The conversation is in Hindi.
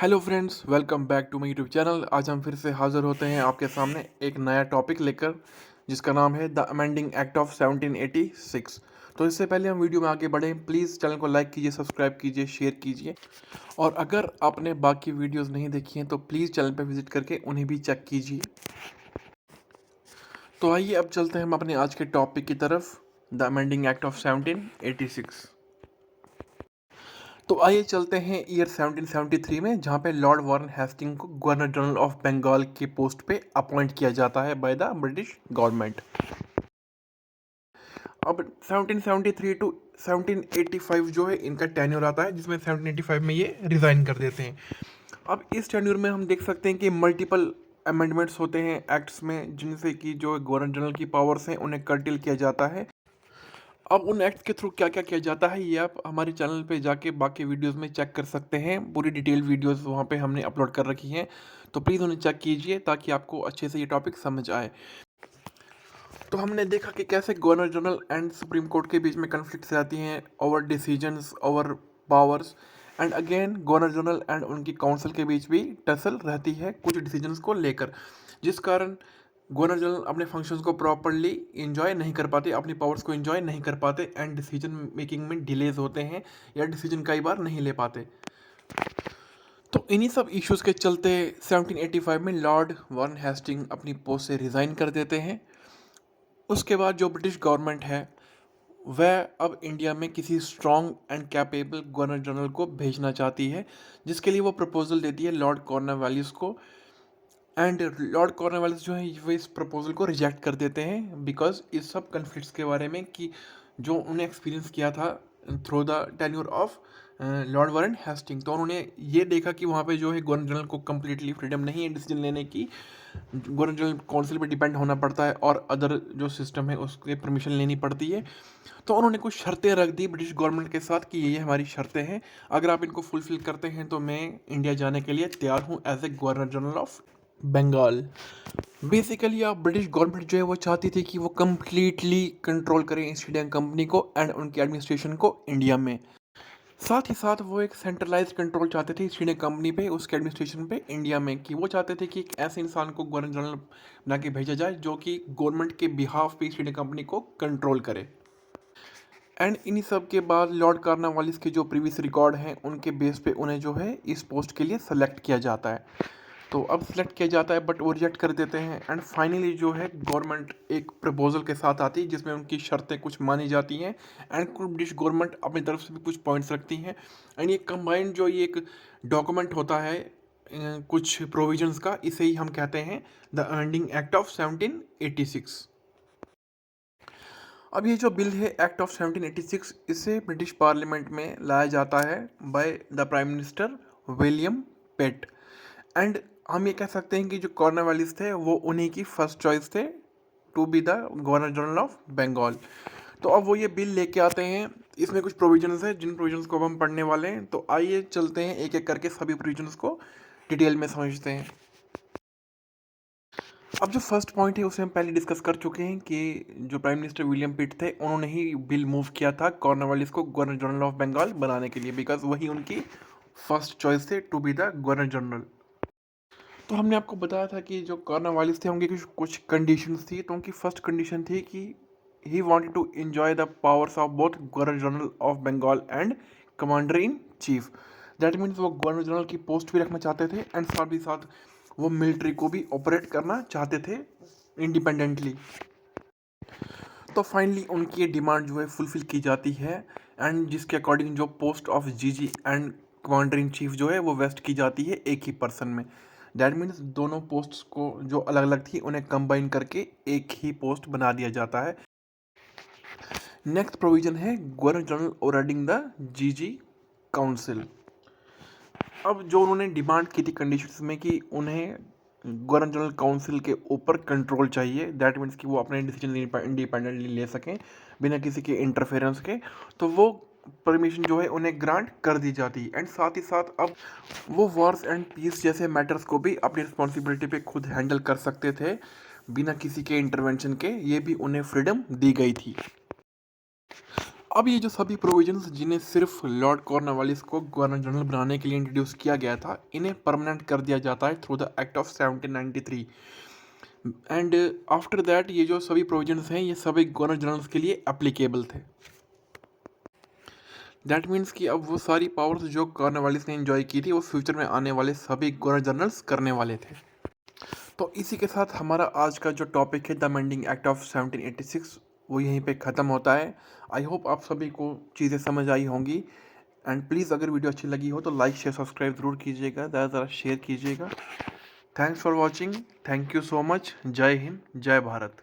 Hello friends, welcome back to my YouTube channel. आज हम फिर से हाज़िर होते हैं आपके सामने एक नया टॉपिक लेकर, जिसका नाम है द अमेंडिंग एक्ट ऑफ 1786। तो इससे पहले हम वीडियो में आगे बढ़ें, प्लीज़ चैनल को लाइक कीजिए, सब्सक्राइब कीजिए, शेयर कीजिए। और अगर आपने बाकी वीडियोस नहीं देखी हैं तो प्लीज़ चैनल पर विजिट करके उन्हें भी चेक कीजिए। तो आइए अब चलते हैं हम अपने आज के टॉपिक की तरफ, द अमेंडिंग एक्ट ऑफ 1786। तो आइए चलते हैं ईयर 1773 में, जहाँ पे लॉर्ड वॉरेन हेस्टिंग को गवर्नर जनरल ऑफ बंगाल की पोस्ट पे अपॉइंट किया जाता है बाय द ब्रिटिश गवर्नमेंट। अब 1773 टू 1785 जो है इनका टेन्योर आता है, जिसमें 1785 में ये रिज़ाइन कर देते हैं। अब इस टेन्योर में हम देख सकते हैं कि मल्टीपल अमेंडमेंट्स होते हैं एक्ट्स में, जिनसे कि जो गवर्नर जनरल की पावर्स हैं उन्हें कर्टिल किया जाता है। अब उन एक्ट्स के थ्रू क्या क्या किया जाता है ये आप हमारे चैनल पे जाके बाकी वीडियोस में चेक कर सकते हैं। पूरी डिटेल वीडियोस वहाँ पे हमने अपलोड कर रखी हैं, तो प्लीज़ उन्हें चेक कीजिए ताकि आपको अच्छे से ये टॉपिक समझ आए। तो हमने देखा कि कैसे governor general and supreme court के बीच में कन्फ्लिक्ट्स रहती हैं over decisions, over powers. And again governor general and उनकी काउंसिल के बीच भी टसल रहती है कुछ डिसीजंस को लेकर, जिस कारण गवर्नर जनरल अपने फंक्शंस को प्रॉपरली इंजॉय नहीं कर पाते, अपनी पावर्स को इंजॉय नहीं कर पाते एंड डिसीजन मेकिंग में डिलेज होते हैं या डिसीजन कई बार नहीं ले पाते। तो इन्हीं सब इश्यूज के चलते 1785 में लॉर्ड वॉरेन हेस्टिंग अपनी पोस्ट से रिज़ाइन कर देते हैं। उसके बाद जो ब्रिटिश गवर्नमेंट है वह अब इंडिया में किसी strong and capable governor general को भेजना चाहती है, जिसके लिए वो प्रपोजल देती है लॉर्ड कॉर्नवालिस को। एंड लॉर्ड कॉर्नवालिस जो है वो इस प्रपोजल को रिजेक्ट कर देते हैं, बिकॉज इस सब कन्फ्लिक्ट्स के बारे में कि जो उन्हें एक्सपीरियंस किया था through the tenure of Lord Warren Hastings. तो उन्होंने ये देखा कि वहाँ पे जो है गवर्नर जनरल को कम्प्लीटली फ्रीडम नहीं है डिसीजन लेने की, गवर्नर जनरल काउंसिल पे डिपेंड होना पड़ता है और अदर जो सिस्टम है उसके परमिशन लेनी पड़ती है। तो उन्होंने कुछ शर्तें रख दी ब्रिटिश गवर्नमेंट के साथ कि ये हमारी शर्तें हैं, अगर आप इनको फुलफिल करते हैं तो मैं इंडिया जाने के लिए तैयार हूँ as a governor general of Bengal. Basically आप ब्रिटिश गवर्नमेंट जो है वो चाहती थी कि वो कम्प्लीटली कंट्रोल करें ईस्ट इंडिया कंपनी को एंड उनकी एडमिनिस्ट्रेशन को इंडिया में। साथ ही साथ वो एक सेंट्रलाइज कंट्रोल चाहते थे ईस्ट इंडिया कंपनी पे, उसके एडमिनिस्ट्रेशन पे इंडिया में, कि वो चाहते थे कि एक ऐसे इंसान को गवर्नर जनरल बना के भेजा जाए जो कि गवर्नमेंट के बिहाफ पे ईस्ट इंडिया कंपनी को कंट्रोल करे। एंड इन्हीं सब के बाद लॉर्ड कार्नवालिस के जो प्रीवियस रिकॉर्ड हैं उनके बेस पे उन्हें जो है इस पोस्ट के लिए सेलेक्ट किया जाता है। तो अब सेलेक्ट किया जाता है बट वो रिजेक्ट कर देते हैं एंड फाइनली जो है गवर्नमेंट एक प्रपोजल के साथ आती है जिसमें उनकी शर्तें कुछ मानी जाती हैं एंड कुछ ब्रिटिश गवर्नमेंट अपनी तरफ से भी कुछ पॉइंट्स रखती हैं। एंड ये कंबाइंड जो ये एक डॉक्यूमेंट होता है कुछ प्रोविजंस का, इसे ही हम कहते हैं द अमेंडिंग एक्ट ऑफ 1786। अब ये जो बिल है एक्ट ऑफ 1786, इसे ब्रिटिश पार्लियामेंट में लाया जाता है by the prime minister William pet. And हम ये कह सकते हैं कि जो कॉर्नवालिस थे वो उन्हीं की फर्स्ट चॉइस थे to be the governor general of Bengal. तो अब वो ये बिल लेके आते हैं, इसमें कुछ प्रोविजंस है जिन प्रोविजंस को अब हम पढ़ने वाले हैं। तो आइए चलते हैं एक एक करके सभी प्रोविजंस को डिटेल में समझते हैं। अब जो फर्स्ट पॉइंट है उसे हम पहले डिस्कस कर चुके हैं कि जो प्राइम मिनिस्टर विलियम पिट थे उन्होंने ही बिल मूव किया था कॉर्नवालिस को गवर्नर जनरल ऑफ बंगाल बनाने के लिए, बिकॉज वही उनकी फर्स्ट चॉइस थे to be the governor general. तो हमने आपको बताया था कि जो कॉर्नवालिस थे उनकी कुछ कुछ कंडीशंस थी। तो उनकी फर्स्ट कंडीशन थी कि he wanted to enjoy the powers of both governor general of Bengal and commander in chief. That means वो गवर्नर जनरल की पोस्ट भी रखना चाहते थे एंड साथ ही साथ वो मिलिट्री को भी ऑपरेट करना चाहते थे इंडिपेंडेंटली। तो फाइनली उनकी ये डिमांड जो है फुलफिल की जाती है एंड जिसके अकॉर्डिंग जो पोस्ट ऑफ जीजी एंड कमांडर इन चीफ जो है वो वेस्ट की जाती है एक ही पर्सन में। दैट मीन्स दोनों पोस्ट्स को जो अलग अलग थी उन्हें कंबाइन करके एक ही पोस्ट बना दिया जाता है। नेक्स्ट प्रोविजन है गवर्नर जनरल ओवरराइडिंग द जीजी काउंसिल। अब जो उन्होंने डिमांड की थी कंडीशंस में कि उन्हें गवर्नर जनरल काउंसिल के ऊपर कंट्रोल चाहिए, दैट मीन्स कि वो अपने डिसीजन इंडिपेंडेंटली ले सकें बिना किसी के इंटरफेरेंस के, तो वो परमिशन जो है उन्हें ग्रांट कर दी जाती है। एंड साथ ही साथ अब वो वॉर्स एंड पीस जैसे मैटर्स को भी अपनी रिस्पॉन्सिबिलिटी पे खुद हैंडल कर सकते थे बिना किसी के इंटरवेंशन के, ये भी उन्हें फ्रीडम दी गई थी। अब ये जो सभी प्रोविजंस जिन्हें सिर्फ लॉर्ड कॉर्नवालिस को गवर्नर जनरल बनाने के लिए इंट्रोड्यूस किया गया था, इन्हें परमानेंट कर दिया जाता है through the act of 1793। And after that ये जो सभी प्रोविजंस हैं ये सभी गवर्नर जनरल्स के लिए एप्लीकेबल थे। दैट मीन्स कि अब वो सारी पावर्स जो कॉर्नवालिस ने एंजॉय की थी वो फ्यूचर में आने वाले सभी गवर्नर जनरल्स करने वाले थे। तो इसी के साथ हमारा आज का जो टॉपिक है द अमेंडिंग एक्ट ऑफ 1786 वो यहीं पे ख़त्म होता है। आई होप आप सभी को चीज़ें समझ आई होंगी। एंड प्लीज़ अगर वीडियो अच्छी लगी हो तो लाइक शेयर सब्सक्राइब ज़रूर कीजिएगा, ज़्यादा ज़्यादा शेयर कीजिएगा। Thanks for watching, thank you so much. जय हिंद, जय भारत।